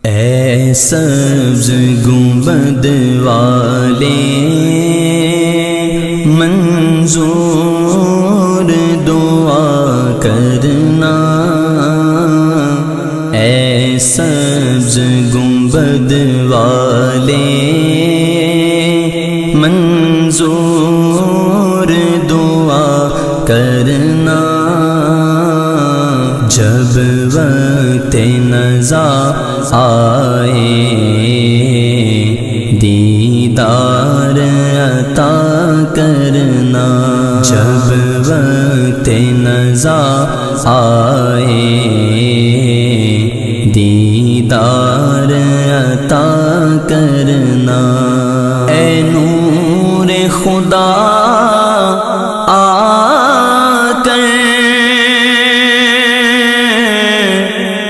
اے سبز گنبد والے منظور دعا کرنا، اے سبز گنبد والے منظور دعا کرنا، جب وقت نزا آئے دیدار عطا کرنا، جب وقت نزا آئے دیدار عطا کرنا، اے نور خدا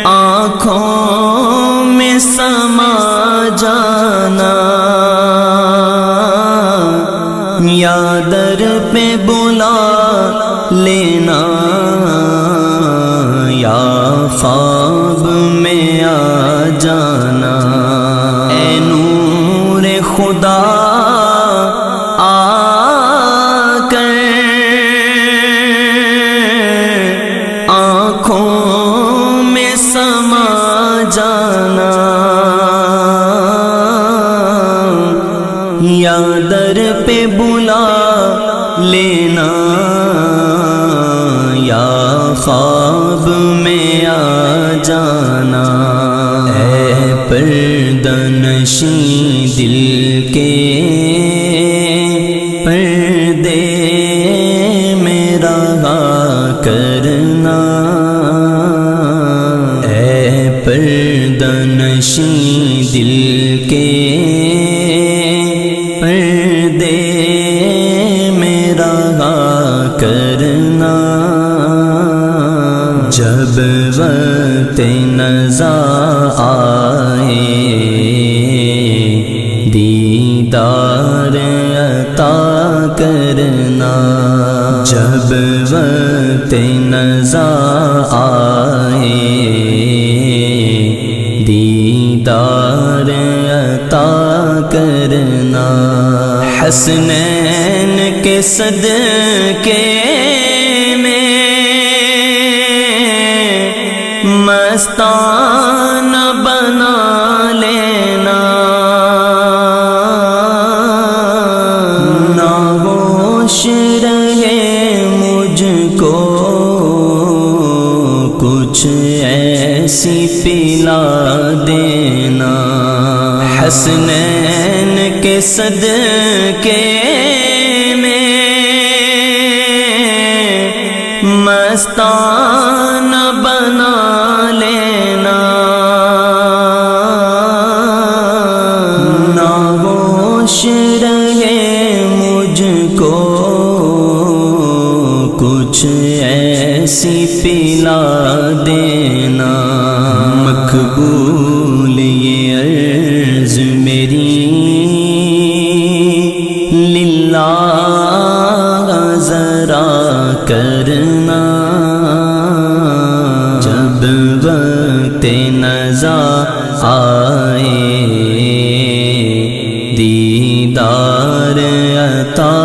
آنکھوں میں سما جانا، یا در پہ بلا لینا، یا خواب میں آ جانا، اے نور خدا آنکھوں میں سما جانا، یا در پہ بلا لینا، یا خواب میں آ جانا، اے پردہ نشیں دل کے پردے میں رہا کرنا، اے پردہ نشیں دل کے پردے میں رہا کرنا، جب وقت نزا آئے دیدار عطا کرنا، جب وقت نزا آئے دیدار عطا کرنا، حسنین کے صدقے میں مستانہ بنا لینا، نہ ہوش رہے مجھ کو کچھ ایسی پلا دینا، حسنین کے صدقے میں مستانہ بنا لینا، نہ ہوش رہے مجھ کو کچھ ایسی پلا دینا، مقبول یہ عرض میری للہ ذرا کرنا، جب وقت نزا آئے دیدار عطا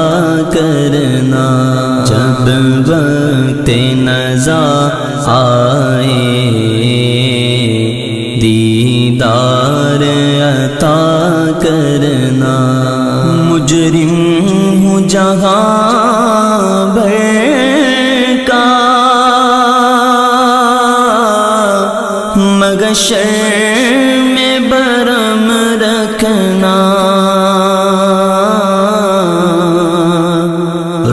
کرنا، جب وقت نزا آئے دیدار عطا کرنا، مجرم ہوں جہاں بھر کا مگر شر میں برم رکھنا،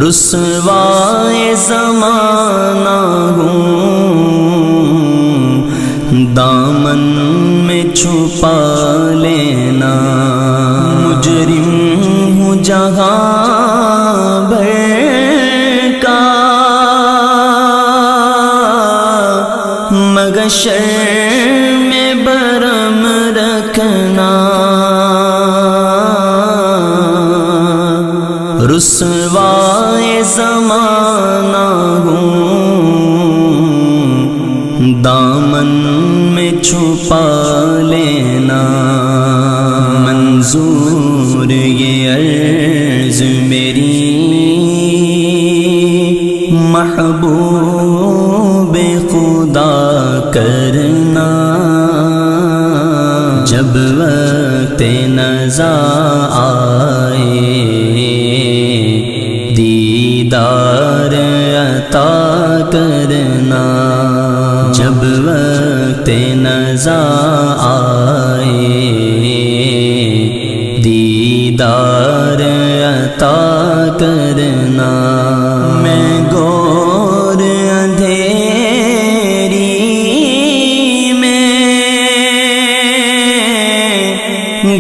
رسوائے زمانہ ہوں دامن میں چھپا لینا، مجرم ہوں جہاں بھر کا مگر شر میں برم رکھنا، رسوائے زمانہ ہوں دامن میں چھپا لینا منظور یہ عرض میری محبوب خدا کرنا جب وقت نزا آئے دیدار عطا کرنا جب وقت نزا آئے دیدار عطا کرنا میں گور اندھیری میں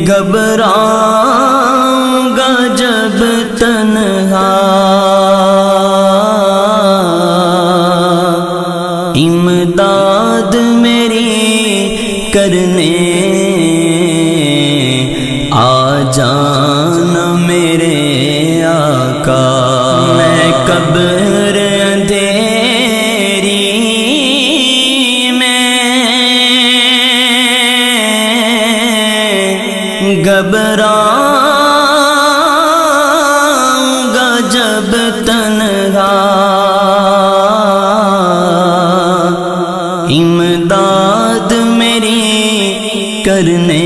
گھبراؤں گا جب تنہا امداد میری کرنے آ جانا میرے آقا میں قبر اندھیری میں گھبراؤں گا جب تنہا امداد میری کرنے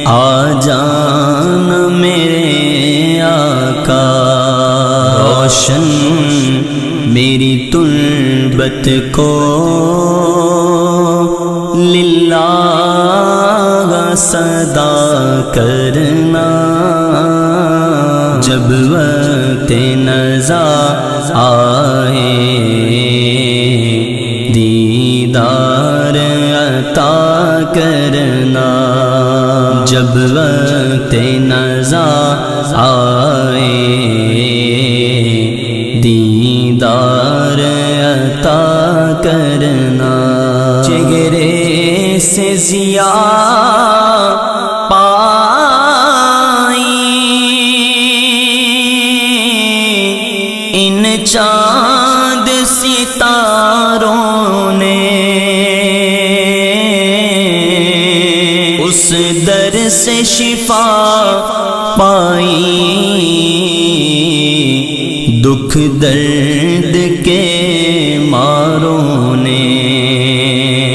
آ جانا میرے آقا روشن میری تربت کو للہ صدا کرنا جب وقت نزا آئے دیدار عطا کرنا جب وقت نزا آئے دیدار عطا کرنا چہرے سے ضیاء پائی ان چاند ستاروں نے اس در سے شفا پائی دکھ درد کے ماروں نے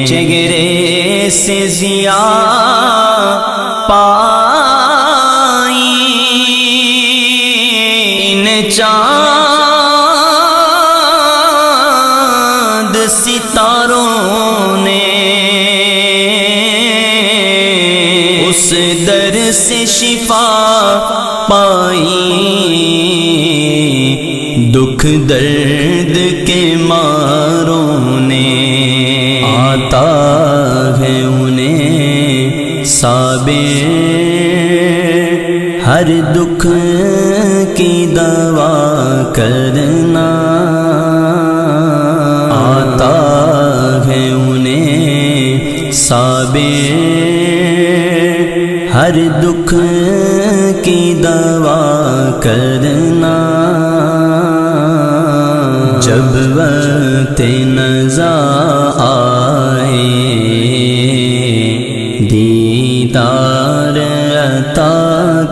چہرے سے ضیاء پائی ان چاند ستاروں نے اس در سے شفا پائی دکھ درد کے ماروں نے آتا ہے انہیں صابر ہر دکھ کی دوا کرنا آتا ہے انہیں صابر ہر دکھ کی دوا کرنا جب وقت نزا آئے دیدار عطا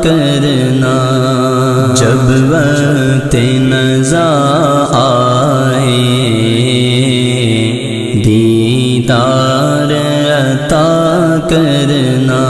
کرنا جب وقت نزا آئے دیدار عطا کرنا